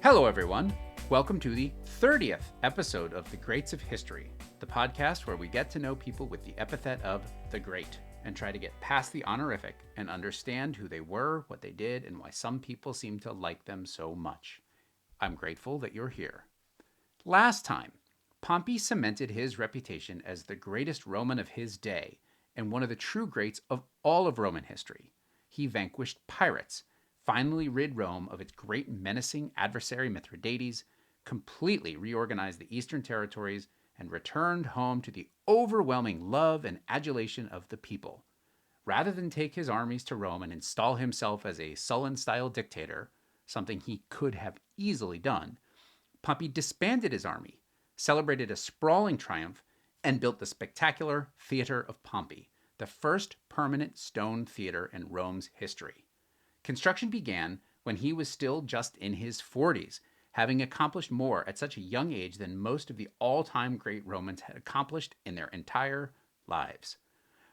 Hello, everyone. Welcome to the 30th episode of The Greats of History, the podcast where we get to know people with the epithet of the Great and try to get past the honorific and understand who they were, what they did, and why some people seem to like them so much. I'm grateful that you're here. Last time, Pompey cemented his reputation as the greatest Roman of his day and one of the true greats of all of Roman history. He vanquished pirates, finally rid Rome of its great menacing adversary Mithridates, completely reorganized the eastern territories, and returned home to the overwhelming love and adulation of the people. Rather than take his armies to Rome and install himself as a Sullan-style dictator, something he could have easily done, Pompey disbanded his army, celebrated a sprawling triumph, and built the spectacular Theater of Pompey, the first permanent stone theater in Rome's history. Construction began when he was still just in his 40s, having accomplished more at such a young age than most of the all-time great Romans had accomplished in their entire lives.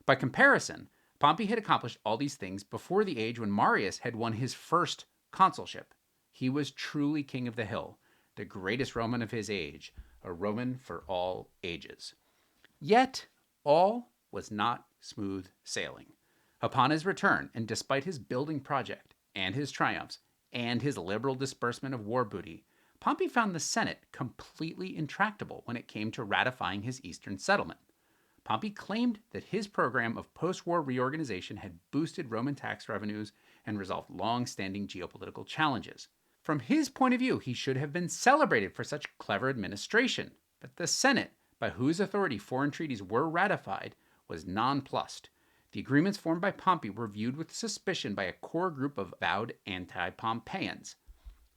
By comparison, Pompey had accomplished all these things before the age when Marius had won his first consulship. He was truly king of the hill, the greatest Roman of his age, a Roman for all ages. Yet, all was not smooth sailing. Upon his return, and despite his building project, and his triumphs, and his liberal disbursement of war booty, Pompey found the Senate completely intractable when it came to ratifying his eastern settlement. Pompey claimed that his program of post-war reorganization had boosted Roman tax revenues and resolved long-standing geopolitical challenges. From his point of view, he should have been celebrated for such clever administration, but the Senate, by whose authority foreign treaties were ratified, was nonplussed. The agreements formed by Pompey were viewed with suspicion by a core group of avowed anti-Pompeians.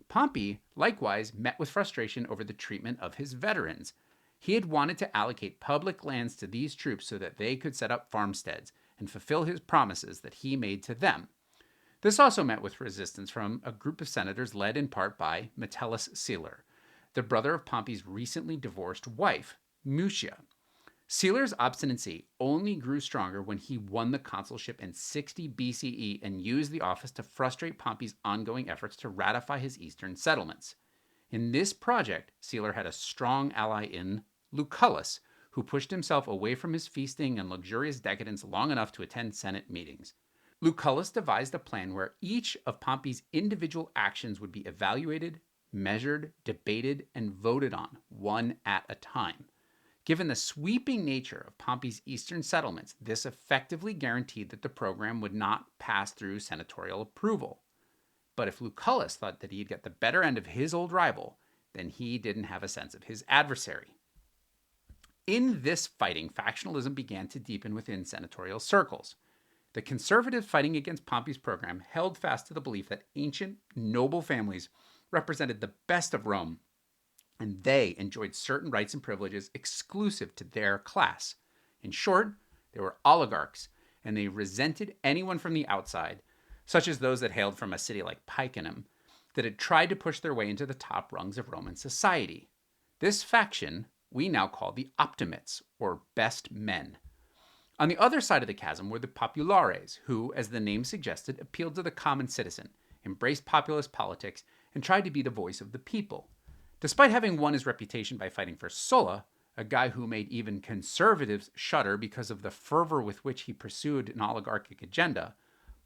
Pompey likewise met with frustration over the treatment of his veterans. He had wanted to allocate public lands to these troops so that they could set up farmsteads and fulfill his promises that he made to them. This also met with resistance from a group of senators led in part by Metellus Celer, the brother of Pompey's recently divorced wife, Mucia. Celer's obstinacy only grew stronger when he won the consulship in 60 BCE and used the office to frustrate Pompey's ongoing efforts to ratify his eastern settlements. In this project, Celer had a strong ally in Lucullus, who pushed himself away from his feasting and luxurious decadence long enough to attend Senate meetings. Lucullus devised a plan where each of Pompey's individual actions would be evaluated, measured, debated, and voted on, one at a time. Given the sweeping nature of Pompey's eastern settlements, this effectively guaranteed that the program would not pass through senatorial approval. But if Lucullus thought that he'd get the better end of his old rival, then he didn't have a sense of his adversary. In this fighting, factionalism began to deepen within senatorial circles. The conservatives fighting against Pompey's program held fast to the belief that ancient, noble families represented the best of Rome, and they enjoyed certain rights and privileges exclusive to their class. In short, they were oligarchs, and they resented anyone from the outside, such as those that hailed from a city like Picenum, that had tried to push their way into the top rungs of Roman society. This faction we now call the Optimates, or best men. On the other side of the chasm were the Populares, who, as the name suggested, appealed to the common citizen, embraced populist politics, and tried to be the voice of the people. Despite having won his reputation by fighting for Sulla, a guy who made even conservatives shudder because of the fervor with which he pursued an oligarchic agenda,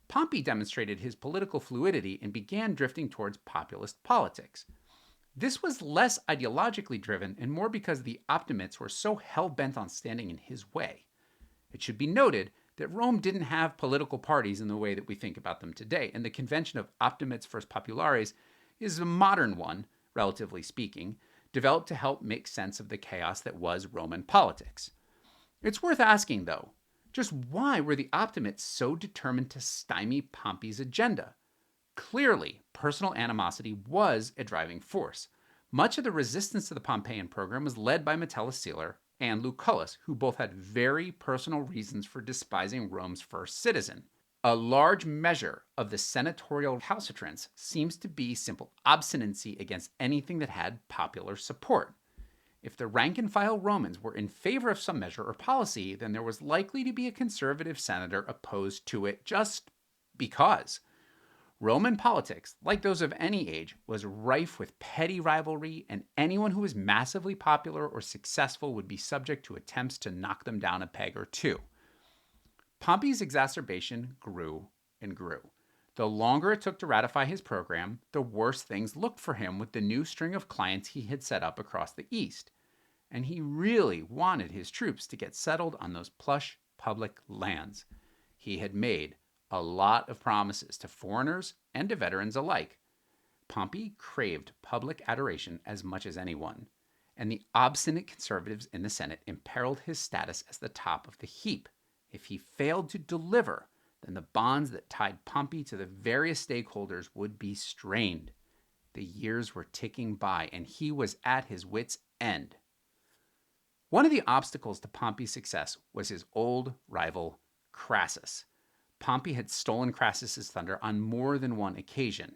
Pompey demonstrated his political fluidity and began drifting towards populist politics. This was less ideologically driven and more because the Optimates were so hell-bent on standing in his way. It should be noted that Rome didn't have political parties in the way that we think about them today, and the convention of Optimates versus Populares is a modern one, relatively speaking, developed to help make sense of the chaos that was Roman politics. It's worth asking, though, just why were the Optimates so determined to stymie Pompey's agenda? Clearly, personal animosity was a driving force. Much of the resistance to the Pompeian program was led by Metellus Celer and Lucullus, who both had very personal reasons for despising Rome's first citizen. A large measure of the senatorial recalcitrance seems to be simple obstinacy against anything that had popular support. If the rank-and-file Romans were in favor of some measure or policy, then there was likely to be a conservative senator opposed to it just because. Roman politics, like those of any age, was rife with petty rivalry, and anyone who was massively popular or successful would be subject to attempts to knock them down a peg or two. Pompey's exacerbation grew and grew. The longer it took to ratify his program, the worse things looked for him with the new string of clients he had set up across the East. And he really wanted his troops to get settled on those plush public lands. He had made a lot of promises to foreigners and to veterans alike. Pompey craved public adoration as much as anyone, and the obstinate conservatives in the Senate imperiled his status as the top of the heap. If he failed to deliver, then the bonds that tied Pompey to the various stakeholders would be strained. The years were ticking by, and he was at his wits' end. One of the obstacles to Pompey's success was his old rival, Crassus. Pompey had stolen Crassus's thunder on more than one occasion.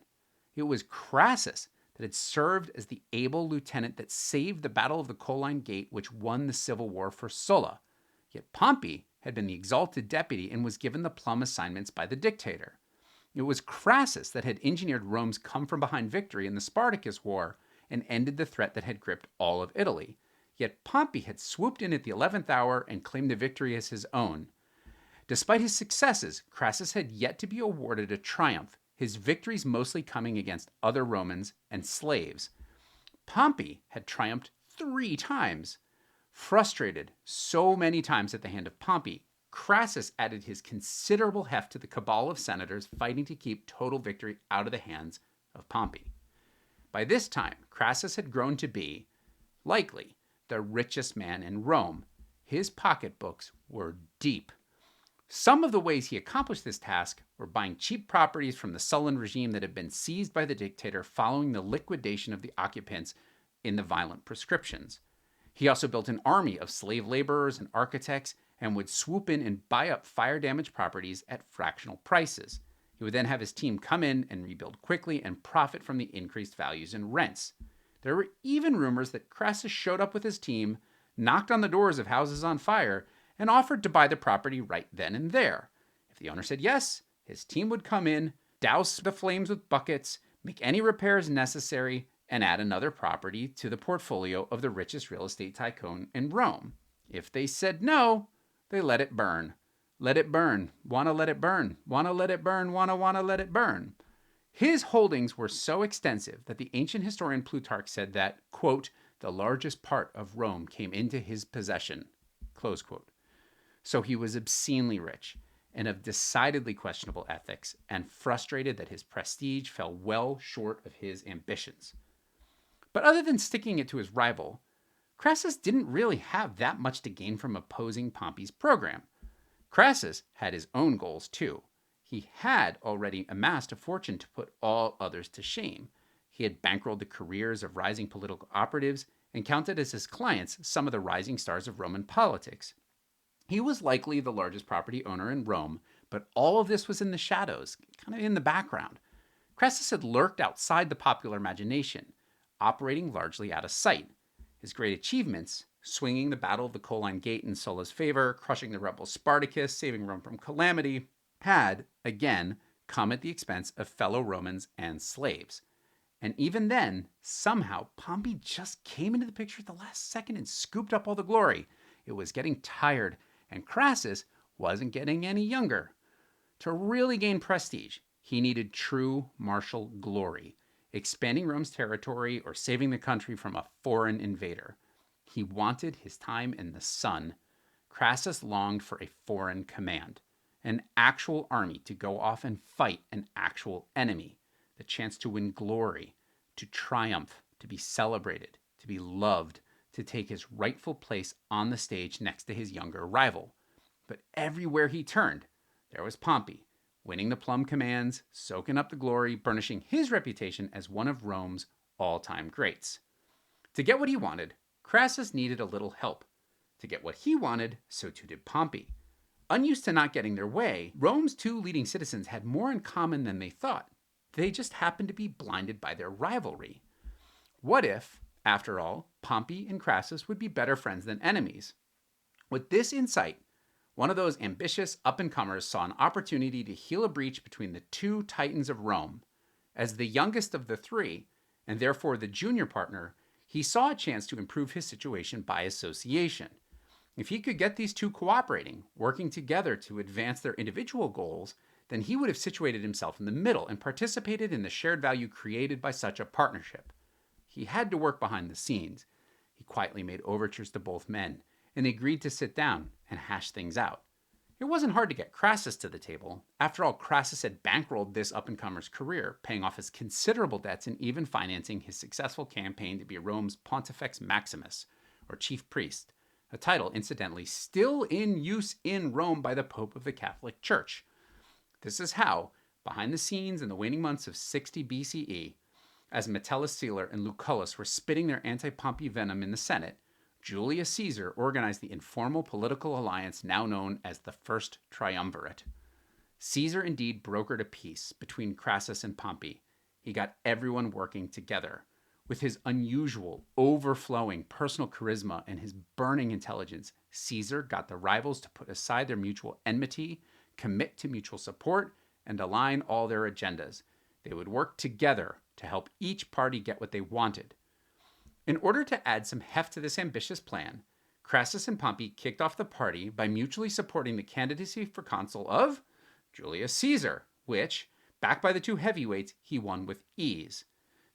It was Crassus that had served as the able lieutenant that saved the Battle of the Colline Gate, which won the civil war for Sulla. Yet Pompey had been the exalted deputy and was given the plum assignments by the dictator. It was Crassus that had engineered Rome's come-from-behind victory in the Spartacus War and ended the threat that had gripped all of Italy. Yet Pompey had swooped in at the 11th hour and claimed the victory as his own. Despite his successes, Crassus had yet to be awarded a triumph, his victories mostly coming against other Romans and slaves. Pompey had triumphed 3 times. Frustrated so many times at the hand of Pompey, Crassus added his considerable heft to the cabal of senators fighting to keep total victory out of the hands of Pompey. By this time, Crassus had grown to be, likely, the richest man in Rome. His pocketbooks were deep. Some of the ways he accomplished this task were buying cheap properties from the Sullan regime that had been seized by the dictator following the liquidation of the occupants in the violent proscriptions. He also built an army of slave laborers and architects and would swoop in and buy up fire-damaged properties at fractional prices. He would then have his team come in and rebuild quickly and profit from the increased values and rents. There were even rumors that Crassus showed up with his team, knocked on the doors of houses on fire, and offered to buy the property right then and there. If the owner said yes, his team would come in, douse the flames with buckets, make any repairs necessary, and add another property to the portfolio of the richest real estate tycoon in Rome. If they said no, they let it burn. Let it burn. Wanna let it burn. Wanna let it burn. Wanna let it burn. His holdings were so extensive that the ancient historian Plutarch said that, quote, the largest part of Rome came into his possession, close quote. So he was obscenely rich and of decidedly questionable ethics, and frustrated that his prestige fell well short of his ambitions. But other than sticking it to his rival, Crassus didn't really have that much to gain from opposing Pompey's program. Crassus had his own goals too. He had already amassed a fortune to put all others to shame. He had bankrolled the careers of rising political operatives and counted as his clients some of the rising stars of Roman politics. He was likely the largest property owner in Rome, but all of this was in the shadows, kind of in the background. Crassus had lurked outside the popular imagination, operating largely out of sight. His great achievements, swinging the Battle of the Colline Gate in Sulla's favor, crushing the rebel Spartacus, saving Rome from calamity, had, again, come at the expense of fellow Romans and slaves. And even then, somehow, Pompey just came into the picture at the last second and scooped up all the glory. It was getting tired, and Crassus wasn't getting any younger. To really gain prestige, he needed true martial glory, expanding Rome's territory or saving the country from a foreign invader. He wanted his time in the sun. Crassus longed for a foreign command, an actual army to go off and fight an actual enemy, the chance to win glory, to triumph, to be celebrated, to be loved, to take his rightful place on the stage next to his younger rival. But everywhere he turned, there was Pompey, winning the plum commands, soaking up the glory, burnishing his reputation as one of Rome's all-time greats. To get what he wanted, Crassus needed a little help. To get what he wanted, so too did Pompey. Unused to not getting their way, Rome's 2 leading citizens had more in common than they thought. They just happened to be blinded by their rivalry. What if, after all, Pompey and Crassus would be better friends than enemies? With this insight, One of those ambitious up-and-comers saw an opportunity to heal a breach between the two titans of Rome. As the youngest of the three, and therefore the junior partner, he saw a chance to improve his situation by association. If he could get these two cooperating, working together to advance their individual goals, then he would have situated himself in the middle and participated in the shared value created by such a partnership. He had to work behind the scenes. He quietly made overtures to both men, and they agreed to sit down and hash things out. It wasn't hard to get Crassus to the table. After all, Crassus had bankrolled this up-and-comer's career, paying off his considerable debts and even financing his successful campaign to be Rome's Pontifex Maximus, or chief priest, a title, incidentally, still in use in Rome by the Pope of the Catholic Church. This is how, behind the scenes in the waning months of 60 BCE, as Metellus Celer and Lucullus were spitting their anti-Pompey venom in the Senate, Julius Caesar organized the informal political alliance now known as the First Triumvirate. Caesar indeed brokered a peace between Crassus and Pompey. He got everyone working together. With his unusual, overflowing personal charisma and his burning intelligence, Caesar got the rivals to put aside their mutual enmity, commit to mutual support, and align all their agendas. They would work together to help each party get what they wanted. In order to add some heft to this ambitious plan, Crassus and Pompey kicked off the party by mutually supporting the candidacy for consul of Julius Caesar, which, backed by the two heavyweights, he won with ease.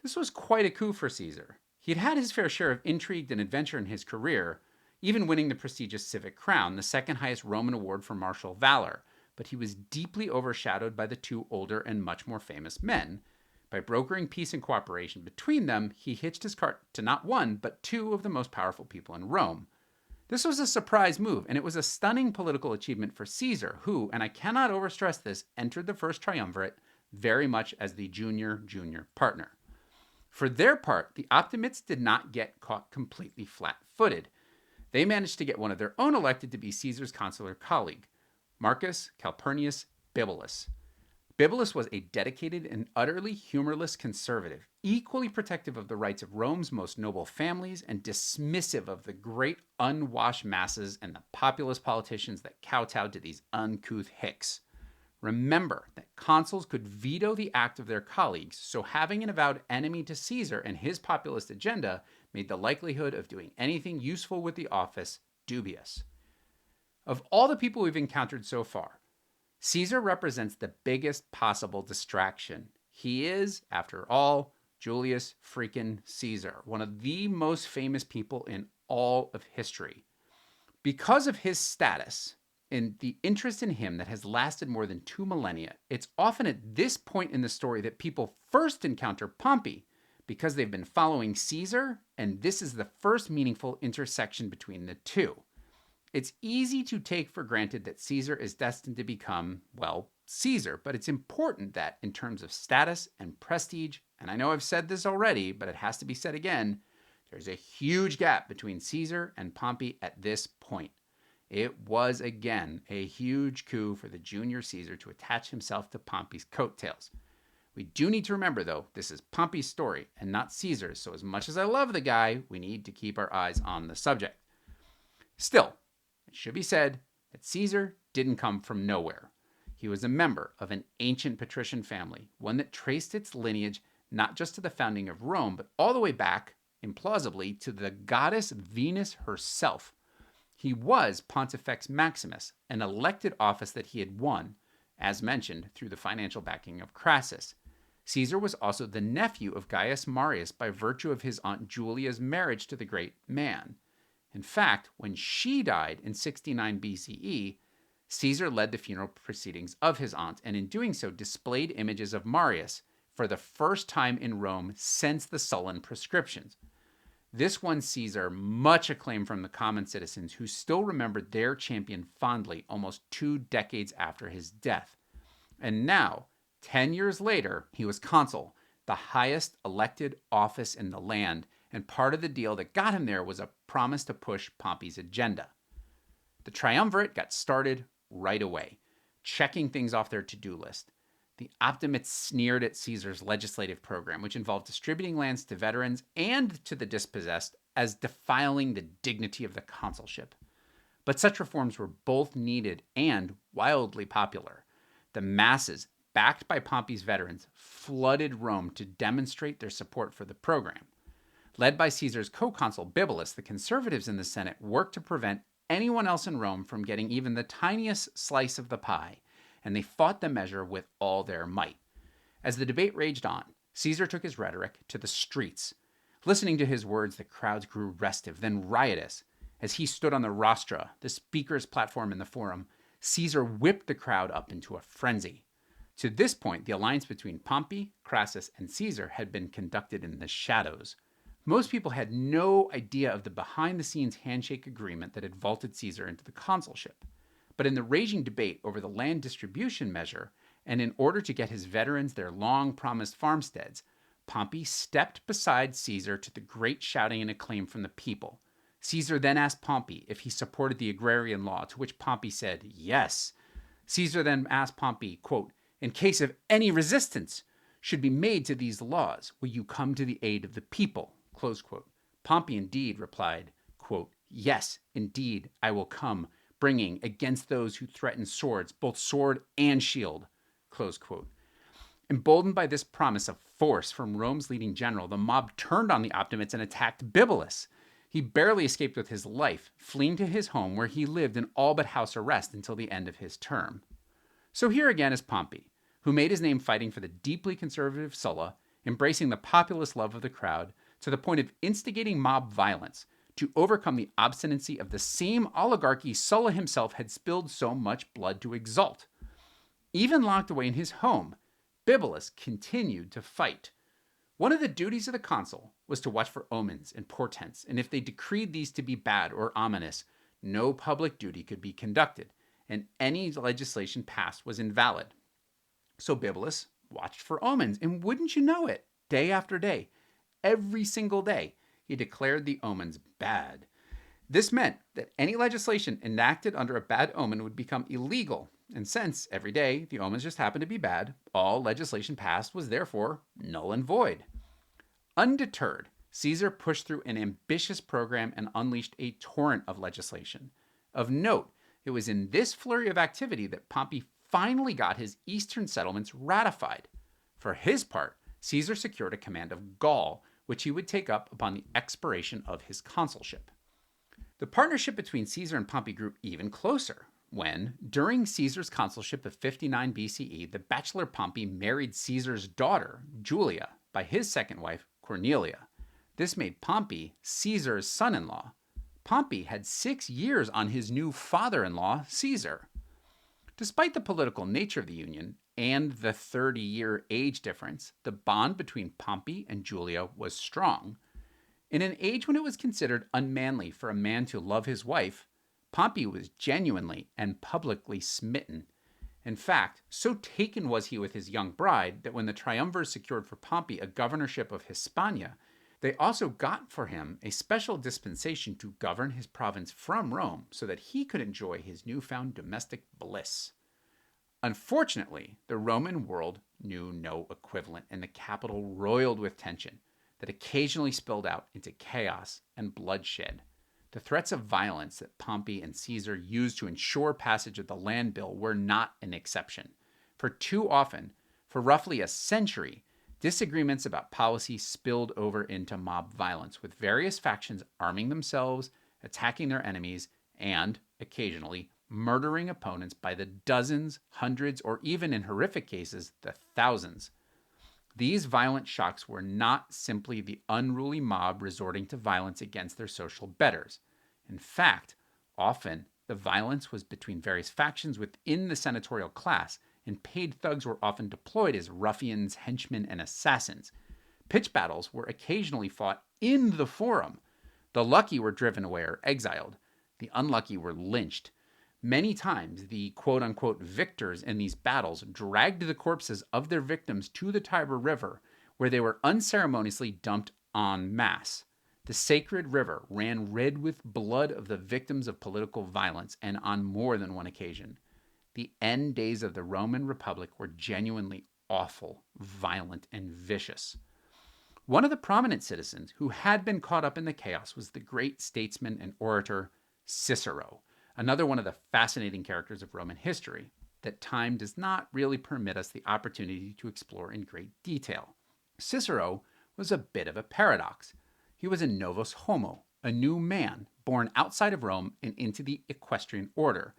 This was quite a coup for Caesar. He had had his fair share of intrigue and adventure in his career, even winning the prestigious civic crown, the second highest Roman award for martial valor, but he was deeply overshadowed by the two older and much more famous men. By brokering peace and cooperation between them, he hitched his cart to not one, but two of the most powerful people in Rome. This was a surprise move, and it was a stunning political achievement for Caesar, who, and I cannot overstress this, entered the First Triumvirate very much as the junior partner. For their part, the Optimates did not get caught completely flat-footed. They managed to get one of their own elected to be Caesar's consular colleague, Marcus Calpurnius Bibulus. Bibulus was a dedicated and utterly humorless conservative, equally protective of the rights of Rome's most noble families and dismissive of the great unwashed masses and the populist politicians that kowtowed to these uncouth hicks. Remember that consuls could veto the act of their colleagues, so having an avowed enemy to Caesar and his populist agenda made the likelihood of doing anything useful with the office dubious. Of all the people we've encountered so far, Caesar represents the biggest possible distraction. He is, after all, Julius freaking Caesar, one of the most famous people in all of history. Because of his status and the interest in him that has lasted more than 2 millennia, it's often at this point in the story that people first encounter Pompey, because they've been following Caesar, and this is the first meaningful intersection between the two. It's easy to take for granted that Caesar is destined to become, well, Caesar, but it's important that in terms of status and prestige, and I know I've said this already, but it has to be said again, there's a huge gap between Caesar and Pompey at this point. It was, again, a huge coup for the junior Caesar to attach himself to Pompey's coattails. We do need to remember, though, this is Pompey's story and not Caesar's, so as much as I love the guy, we need to keep our eyes on the subject. Still, it should be said that Caesar didn't come from nowhere. He was a member of an ancient patrician family, one that traced its lineage not just to the founding of Rome, but all the way back, implausibly, to the goddess Venus herself. He was Pontifex Maximus, an elected office that he had won, as mentioned, through the financial backing of Crassus. Caesar was also the nephew of Gaius Marius by virtue of his aunt Julia's marriage to the great man. In fact, when she died in 69 BCE, Caesar led the funeral proceedings of his aunt, and in doing so displayed images of Marius for the first time in Rome since the Sullan proscriptions. This won Caesar much acclaim from the common citizens who still remembered their champion fondly almost 2 decades after his death. And now, 10 years later, he was consul, the highest elected office in the land, and part of the deal that got him there was a promise to push Pompey's agenda. The triumvirate got started right away, checking things off their to-do list. The Optimates sneered at Caesar's legislative program, which involved distributing lands to veterans and to the dispossessed as defiling the dignity of the consulship. But such reforms were both needed and wildly popular. The masses, backed by Pompey's veterans, flooded Rome to demonstrate their support for the program. Led by Caesar's co-consul Bibulus, the conservatives in the Senate worked to prevent anyone else in Rome from getting even the tiniest slice of the pie, and they fought the measure with all their might. As the debate raged on, Caesar took his rhetoric to the streets. Listening to his words, the crowds grew restive, then riotous. As he stood on the rostra, the speaker's platform in the forum, Caesar whipped the crowd up into a frenzy. To this point, the alliance between Pompey, Crassus, and Caesar had been conducted in the shadows. Most people had no idea of the behind-the-scenes handshake agreement that had vaulted Caesar into the consulship. But in the raging debate over the land distribution measure, and in order to get his veterans their long-promised farmsteads, Pompey stepped beside Caesar to the great shouting and acclaim from the people. Caesar then asked Pompey if he supported the agrarian law, to which Pompey said yes. Caesar then asked Pompey, quote, "In case of any resistance should be made to these laws, will you come to the aid of the people?" Close quote. Pompey indeed replied, quote, "Yes, indeed, I will come, bringing against those who threaten swords, both sword and shield." Close quote. Emboldened by this promise of force from Rome's leading general, the mob turned on the Optimates and attacked Bibulus. He barely escaped with his life, fleeing to his home where he lived in all but house arrest until the end of his term. So here again is Pompey, who made his name fighting for the deeply conservative Sulla, embracing the populist love of the crowd, to the point of instigating mob violence to overcome the obstinacy of the same oligarchy Sulla himself had spilled so much blood to exalt. Even locked away in his home, Bibulus continued to fight. One of the duties of the consul was to watch for omens and portents, and if they decreed these to be bad or ominous, no public duty could be conducted, and any legislation passed was invalid. So Bibulus watched for omens, and wouldn't you know it, day after day, every single day, he declared the omens bad. This meant that any legislation enacted under a bad omen would become illegal, and since every day the omens just happened to be bad, all legislation passed was therefore null and void. Undeterred, Caesar pushed through an ambitious program and unleashed a torrent of legislation. Of note, it was in this flurry of activity that Pompey finally got his eastern settlements ratified. For his part, Caesar secured a command of Gaul, which he would take up upon the expiration of his consulship. The partnership between Caesar and Pompey grew even closer when, during Caesar's consulship of 59 BCE, the bachelor Pompey married Caesar's daughter, Julia, by his second wife, Cornelia. This made Pompey Caesar's son-in-law. Pompey had 6 years on his new father-in-law, Caesar. Despite the political nature of the union and the 30-year age difference, the bond between Pompey and Julia was strong. In an age when it was considered unmanly for a man to love his wife, Pompey was genuinely and publicly smitten. In fact, so taken was he with his young bride that when the triumvirs secured for Pompey a governorship of Hispania, they also got for him a special dispensation to govern his province from Rome so that he could enjoy his newfound domestic bliss. Unfortunately, the Roman world knew no equivalent, and the capital roiled with tension that occasionally spilled out into chaos and bloodshed. The threats of violence that Pompey and Caesar used to ensure passage of the land bill were not an exception. For too often, for roughly a century, disagreements about policy spilled over into mob violence, with various factions arming themselves, attacking their enemies, and, occasionally, murdering opponents by the dozens, hundreds, or even in horrific cases, the thousands. These violent shocks were not simply the unruly mob resorting to violence against their social betters. In fact, often the violence was between various factions within the senatorial class, and paid thugs were often deployed as ruffians, henchmen, and assassins. Pitched battles were occasionally fought in the forum. The lucky were driven away or exiled. The unlucky were lynched. Many times, the quote-unquote victors in these battles dragged the corpses of their victims to the Tiber River, where they were unceremoniously dumped en masse. The sacred river ran red with blood of the victims of political violence, and on more than one occasion. The end days of the Roman Republic were genuinely awful, violent, and vicious. One of the prominent citizens who had been caught up in the chaos was the great statesman and orator Cicero, another one of the fascinating characters of Roman history that time does not really permit us the opportunity to explore in great detail. Cicero was a bit of a paradox. He was a novus homo, a new man born outside of Rome and into the equestrian order,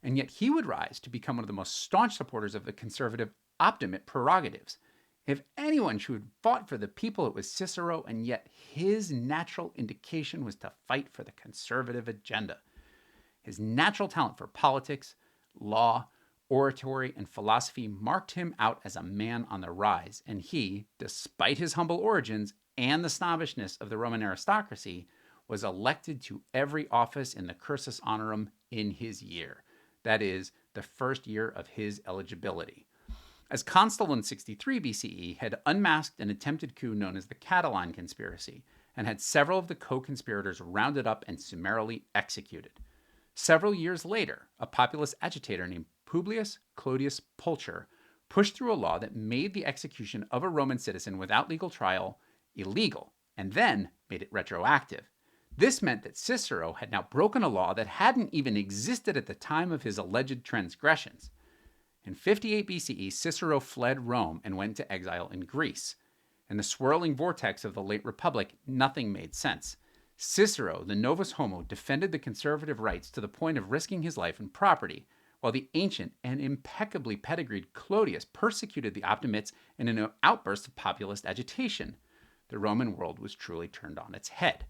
and yet he would rise to become one of the most staunch supporters of the conservative Optimate prerogatives. If anyone should have fought for the people, it was Cicero, and yet his natural indication was to fight for the conservative agenda. His natural talent for politics, law, oratory, and philosophy marked him out as a man on the rise, and he, despite his humble origins and the snobbishness of the Roman aristocracy, was elected to every office in the cursus honorum in his year, that is, the first year of his eligibility. As consul in 63 BCE, had unmasked an attempted coup known as the Catiline Conspiracy, and had several of the co-conspirators rounded up and summarily executed. Several years later, a populist agitator named Publius Clodius Pulcher pushed through a law that made the execution of a Roman citizen without legal trial illegal, and then made it retroactive. This meant that Cicero had now broken a law that hadn't even existed at the time of his alleged transgressions. In 58 BCE, Cicero fled Rome and went into exile in Greece. In the swirling vortex of the late Republic, nothing made sense. Cicero, the novus homo, defended the conservative rights to the point of risking his life and property, while the ancient and impeccably pedigreed Clodius persecuted the Optimates in an outburst of populist agitation. The Roman world was truly turned on its head.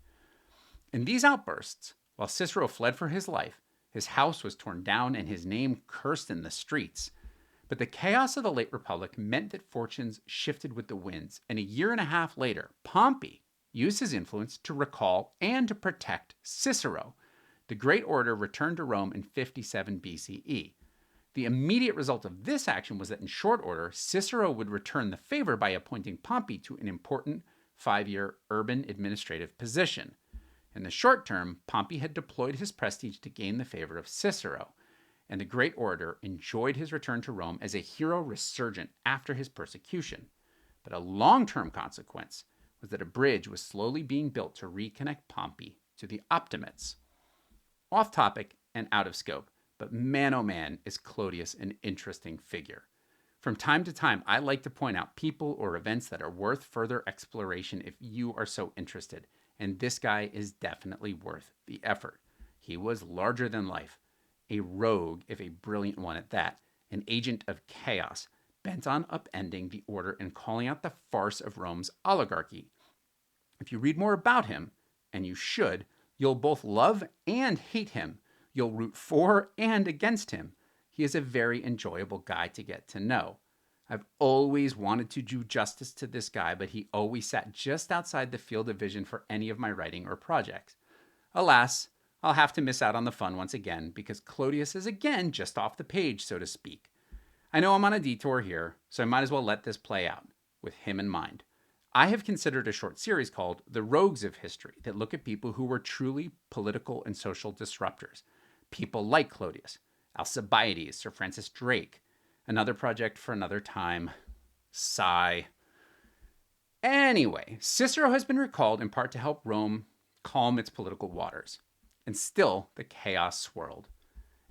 In these outbursts, while Cicero fled for his life, his house was torn down and his name cursed in the streets. But the chaos of the late Republic meant that fortunes shifted with the winds, and a year and a half later, Pompey used his influence to recall and to protect Cicero. The Great Order returned to Rome in 57 BCE. The immediate result of this action was that in short order, Cicero would return the favor by appointing Pompey to an important 5-year urban administrative position. In the short term, Pompey had deployed his prestige to gain the favor of Cicero, and the Great Order enjoyed his return to Rome as a hero resurgent after his persecution. But a long-term consequence was that a bridge was slowly being built to reconnect Pompey to the Optimates. Off topic and out of scope, but man oh man is Clodius an interesting figure. From time to time, I like to point out people or events that are worth further exploration if you are so interested, and this guy is definitely worth the effort. He was larger than life, a rogue, if a brilliant one at that, an agent of chaos, bent on upending the order and calling out the farce of Rome's oligarchy. If you read more about him, and you should, you'll both love and hate him. You'll root for and against him. He is a very enjoyable guy to get to know. I've always wanted to do justice to this guy, but he always sat just outside the field of vision for any of my writing or projects. Alas, I'll have to miss out on the fun once again, because Clodius is again just off the page, so to speak. I know I'm on a detour here, so I might as well let this play out, with him in mind. I have considered a short series called The Rogues of History that look at people who were truly political and social disruptors. People like Clodius, Alcibiades, Sir Francis Drake. Another project for another time. Sigh. Anyway, Cicero has been recalled in part to help Rome calm its political waters. And still, the chaos swirled.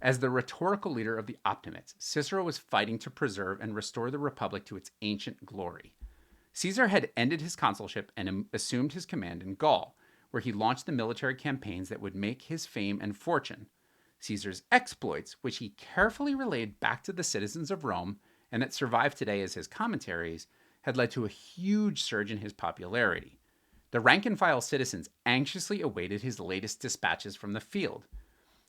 As the rhetorical leader of the Optimates, Cicero was fighting to preserve and restore the Republic to its ancient glory. Caesar had ended his consulship and assumed his command in Gaul, where he launched the military campaigns that would make his fame and fortune. Caesar's exploits, which he carefully relayed back to the citizens of Rome and that survive today as his commentaries, had led to a huge surge in his popularity. The rank-and-file citizens anxiously awaited his latest dispatches from the field.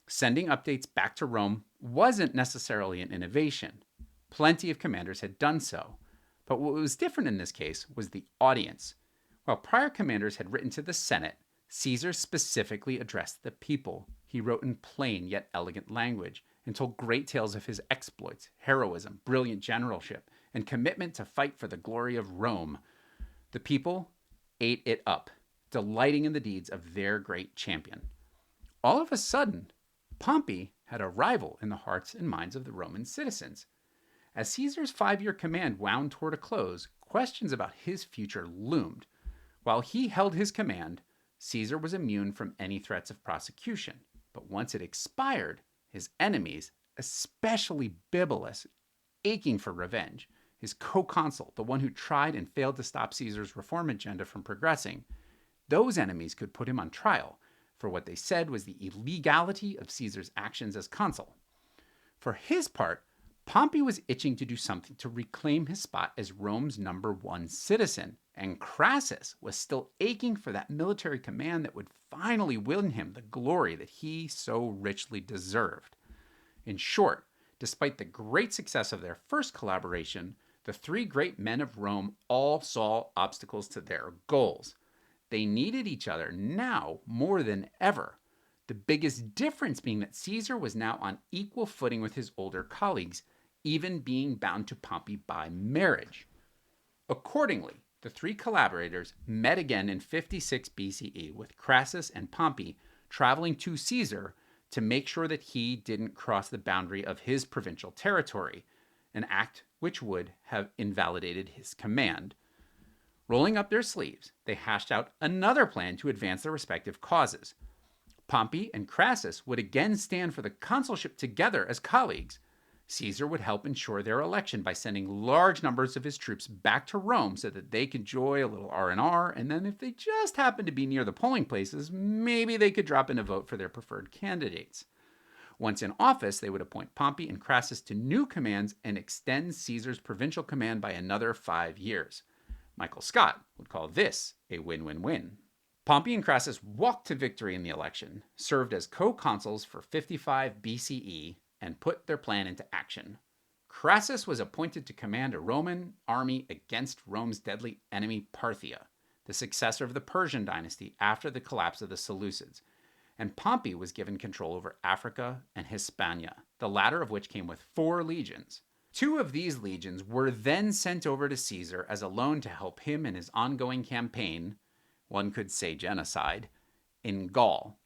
Sending updates back to Rome wasn't necessarily an innovation. Plenty of commanders had done so. But what was different in this case was the audience. While prior commanders had written to the Senate, Caesar specifically addressed the people. He wrote in plain yet elegant language and told great tales of his exploits, heroism, brilliant generalship, and commitment to fight for the glory of Rome. The people ate it up, delighting in the deeds of their great champion. All of a sudden, Pompey had a rival in the hearts and minds of the Roman citizens. As Caesar's 5-year command wound toward a close, questions about his future loomed. While he held his command, Caesar was immune from any threats of prosecution. But once it expired, His enemies, especially Bibulus, aching for revenge, his co-consul, the one who tried and failed to stop Caesar's reform agenda from progressing, those enemies could put him on trial for what they said was the illegality of Caesar's actions as consul. For his part, Pompey was itching to do something to reclaim his spot as Rome's #1 citizen, and Crassus was still aching for that military command that would finally win him the glory that he so richly deserved. In short, despite the great success of their first collaboration, the three great men of Rome all saw obstacles to their goals. They needed each other now more than ever. The biggest difference being that Caesar was now on equal footing with his older colleagues, even being bound to Pompey by marriage. Accordingly, the three collaborators met again in 56 BCE, with Crassus and Pompey traveling to Caesar to make sure that he didn't cross the boundary of his provincial territory, an act which would have invalidated his command. Rolling up their sleeves, they hashed out another plan to advance their respective causes. Pompey and Crassus would again stand for the consulship together as colleagues. Caesar would help ensure their election by sending large numbers of his troops back to Rome so that they could enjoy a little R&R, and then if they just happened to be near the polling places, maybe they could drop in a vote for their preferred candidates. Once in office, they would appoint Pompey and Crassus to new commands and extend Caesar's provincial command by another 5 years. Michael Scott would call this a win-win-win. Pompey and Crassus walked to victory in the election, served as co-consuls for 55 BCE, and put their plan into action. Crassus was appointed to command a Roman army against Rome's deadly enemy Parthia, the successor of the Persian dynasty after the collapse of the Seleucids, and Pompey was given control over Africa and Hispania, the latter of which came with 4 legions. 2 of these legions were then sent over to Caesar as a loan to help him in his ongoing campaign, one could say genocide, in Gaul.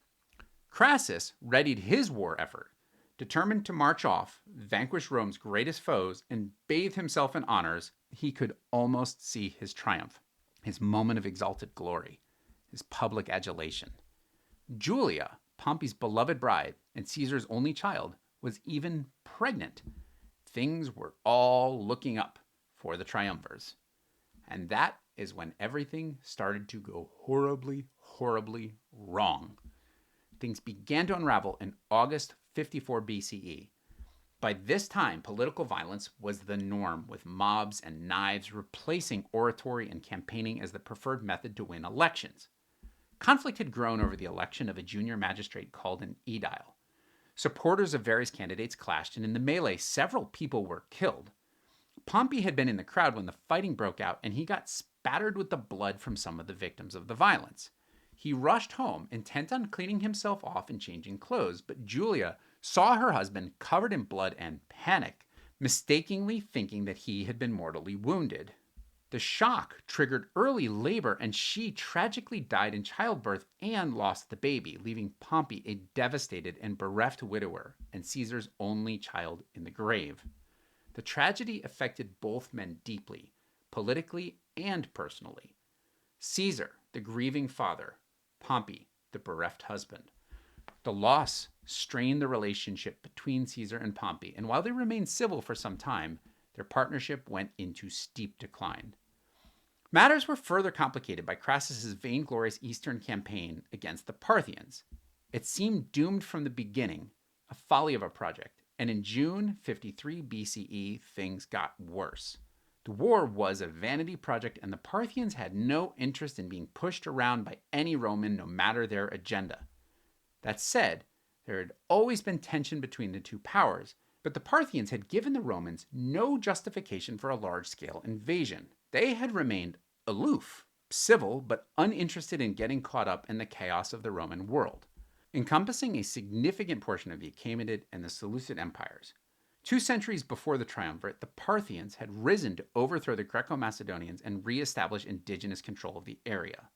Crassus readied his war effort, determined to march off, vanquish Rome's greatest foes, and bathe himself in honors. He could almost see his triumph, his moment of exalted glory, his public adulation. Julia, Pompey's beloved bride and Caesar's only child, was even pregnant. Things were all looking up for the triumvirs. And that is when everything started to go horribly, horribly wrong. Things began to unravel in August 54 BCE. By this time, political violence was the norm, with mobs and knives replacing oratory and campaigning as the preferred method to win elections. Conflict had grown over the election of a junior magistrate called an aedile. Supporters of various candidates clashed, and in the melee, several people were killed. Pompey had been in the crowd when the fighting broke out, and he got spattered with the blood from some of the victims of the violence. He rushed home, intent on cleaning himself off and changing clothes, but Julia saw her husband covered in blood and panicked, mistakenly thinking that he had been mortally wounded. The shock triggered early labor, and she tragically died in childbirth and lost the baby, leaving Pompey a devastated and bereft widower and Caesar's only child in the grave. The tragedy affected both men deeply, politically and personally. Caesar, the grieving father; Pompey, the bereft husband. The loss strained the relationship between Caesar and Pompey, and while they remained civil for some time, their partnership went into steep decline. Matters were further complicated by Crassus's vainglorious eastern campaign against the Parthians. It seemed doomed from the beginning, a folly of a project, and in June 53 BCE, things got worse. The war was a vanity project, and the Parthians had no interest in being pushed around by any Roman, no matter their agenda. That said, there had always been tension between the two powers, but the Parthians had given the Romans no justification for a large-scale invasion. They had remained aloof, civil, but uninterested in getting caught up in the chaos of the Roman world, encompassing a significant portion of the Achaemenid and the Seleucid empires. 2 centuries before the triumvirate, the Parthians had risen to overthrow the Greco-Macedonians and re-establish indigenous control of the area.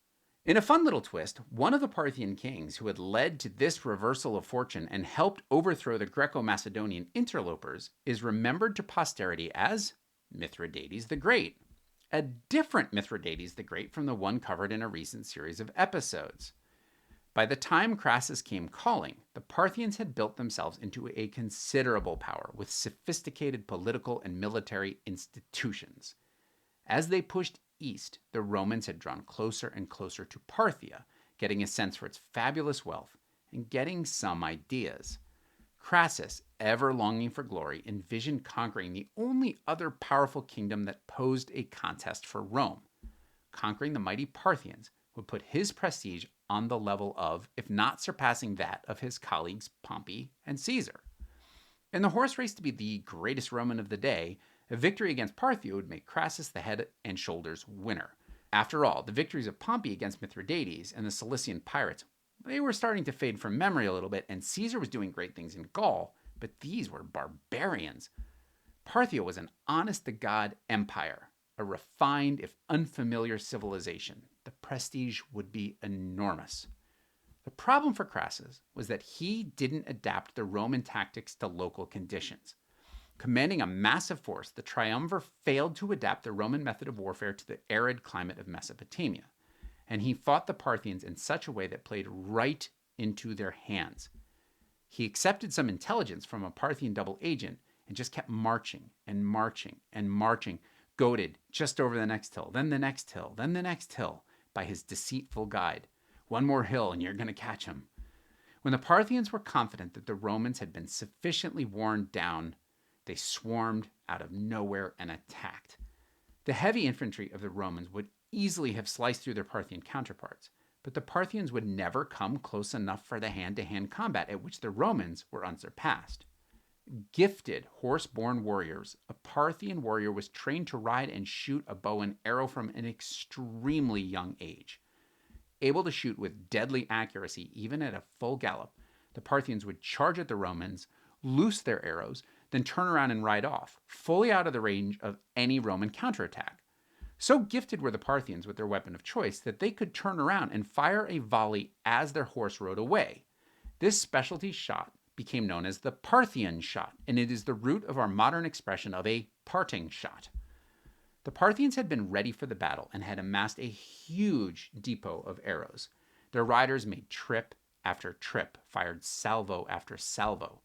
In a fun little twist, one of the Parthian kings who had led to this reversal of fortune and helped overthrow the Greco-Macedonian interlopers is remembered to posterity as Mithridates the Great, a different Mithridates the Great from the one covered in a recent series of episodes. By the time Crassus came calling, the Parthians had built themselves into a considerable power with sophisticated political and military institutions. As they pushed east, the Romans had drawn closer and closer to Parthia, getting a sense for its fabulous wealth and getting some ideas. Crassus, ever longing for glory, envisioned conquering the only other powerful kingdom that posed a contest for Rome. Conquering the mighty Parthians would put his prestige on the level of, if not surpassing that of his colleagues Pompey and Caesar. In the horse race to be the greatest Roman of the day, a victory against Parthia would make Crassus the head and shoulders winner. After all, the victories of Pompey against Mithridates and the Cilician pirates, they were starting to fade from memory a little bit, and Caesar was doing great things in Gaul, but these were barbarians. Parthia was an honest-to-God empire, a refined, if unfamiliar civilization. The prestige would be enormous. The problem for Crassus was that he didn't adapt the Roman tactics to local conditions. Commanding a massive force, the triumvir failed to adapt the Roman method of warfare to the arid climate of Mesopotamia, and he fought the Parthians in such a way that played right into their hands. He accepted some intelligence from a Parthian double agent and just kept marching and marching and marching, goaded just over the next hill, then the next hill, then the next hill, by his deceitful guide. One more hill and you're going to catch him. When the Parthians were confident that the Romans had been sufficiently worn down, they swarmed out of nowhere and attacked. The heavy infantry of the Romans would easily have sliced through their Parthian counterparts, but the Parthians would never come close enough for the hand-to-hand combat at which the Romans were unsurpassed. Gifted horse-borne warriors, a Parthian warrior was trained to ride and shoot a bow and arrow from an extremely young age. Able to shoot with deadly accuracy even at a full gallop, the Parthians would charge at the Romans, loose their arrows, then turn around and ride off, fully out of the range of any Roman counterattack. So gifted were the Parthians with their weapon of choice that they could turn around and fire a volley as their horse rode away. This specialty shot became known as the Parthian shot, and it is the root of our modern expression of a parting shot. The Parthians had been ready for the battle and had amassed a huge depot of arrows. Their riders made trip after trip, fired salvo after salvo.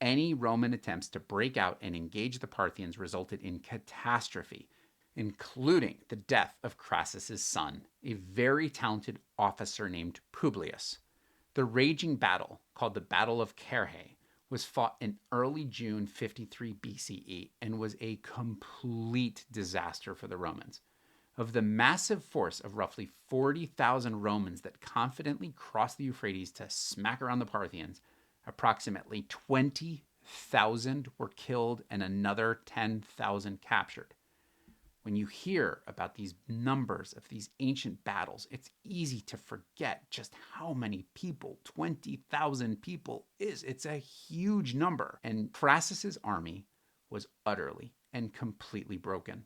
Any Roman attempts to break out and engage the Parthians resulted in catastrophe, including the death of Crassus's son, a very talented officer named Publius. The raging battle, called the Battle of Carrhae, was fought in early June 53 BCE and was a complete disaster for the Romans. Of the massive force of roughly 40,000 Romans that confidently crossed the Euphrates to smack around the Parthians, approximately 20,000 were killed and another 10,000 captured. When you hear about these numbers of these ancient battles, it's easy to forget just how many people 20,000 people is. It's a huge number. And Crassus's army was utterly and completely broken.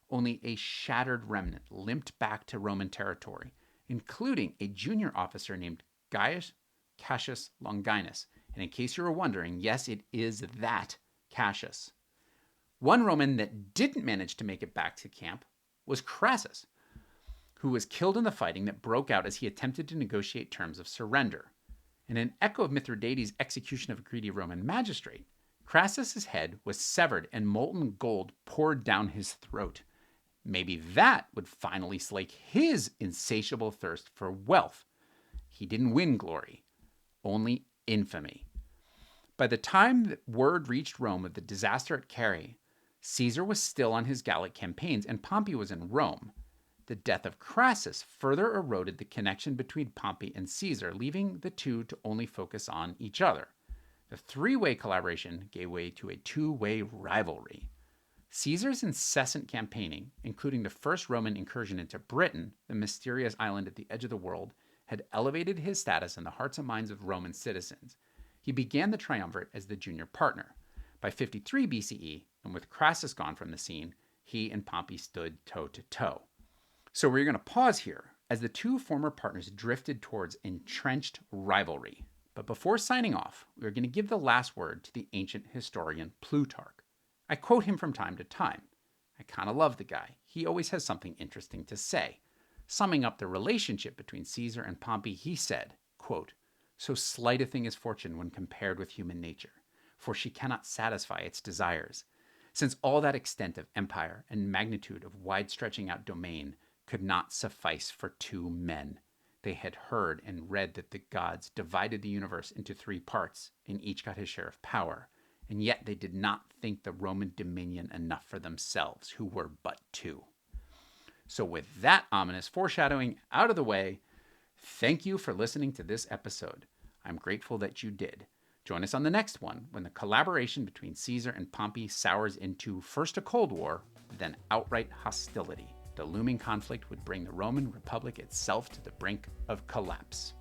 Only a shattered remnant limped back to Roman territory, including a junior officer named Gaius Cassius Longinus. And in case you were wondering, yes, it is that Cassius. One Roman that didn't manage to make it back to camp was Crassus, who was killed in the fighting that broke out as he attempted to negotiate terms of surrender. In an echo of Mithridates' execution of a greedy Roman magistrate, Crassus's head was severed and molten gold poured down his throat. Maybe that would finally slake his insatiable thirst for wealth. He didn't win glory, only infamy. By the time that word reached Rome of the disaster at Carrhae, Caesar was still on his Gallic campaigns and Pompey was in Rome. The death of Crassus further eroded the connection between Pompey and Caesar, leaving the two to only focus on each other. The three-way collaboration gave way to a two-way rivalry. Caesar's incessant campaigning, including the first Roman incursion into Britain, the mysterious island at the edge of the world, had elevated his status in the hearts and minds of Roman citizens. He began the triumvirate as the junior partner. By 53 BCE, and with Crassus gone from the scene, he and Pompey stood toe-to-toe. So we're going to pause here as the two former partners drifted towards entrenched rivalry. But before signing off, we're going to give the last word to the ancient historian Plutarch. I quote him from time to time. I kind of love the guy. He always has something interesting to say. Summing up the relationship between Caesar and Pompey, he said, quote, "So slight a thing is fortune when compared with human nature, for she cannot satisfy its desires, since all that extent of empire and magnitude of wide stretching out domain could not suffice for two men. They had heard and read that the gods divided the universe into three parts, and each got his share of power, and yet they did not think the Roman dominion enough for themselves, who were but two." So, with that ominous foreshadowing out of the way, thank you for listening to this episode. I'm grateful that you did. Join us on the next one when the collaboration between Caesar and Pompey sours into first a Cold War, then outright hostility. The looming conflict would bring the Roman Republic itself to the brink of collapse.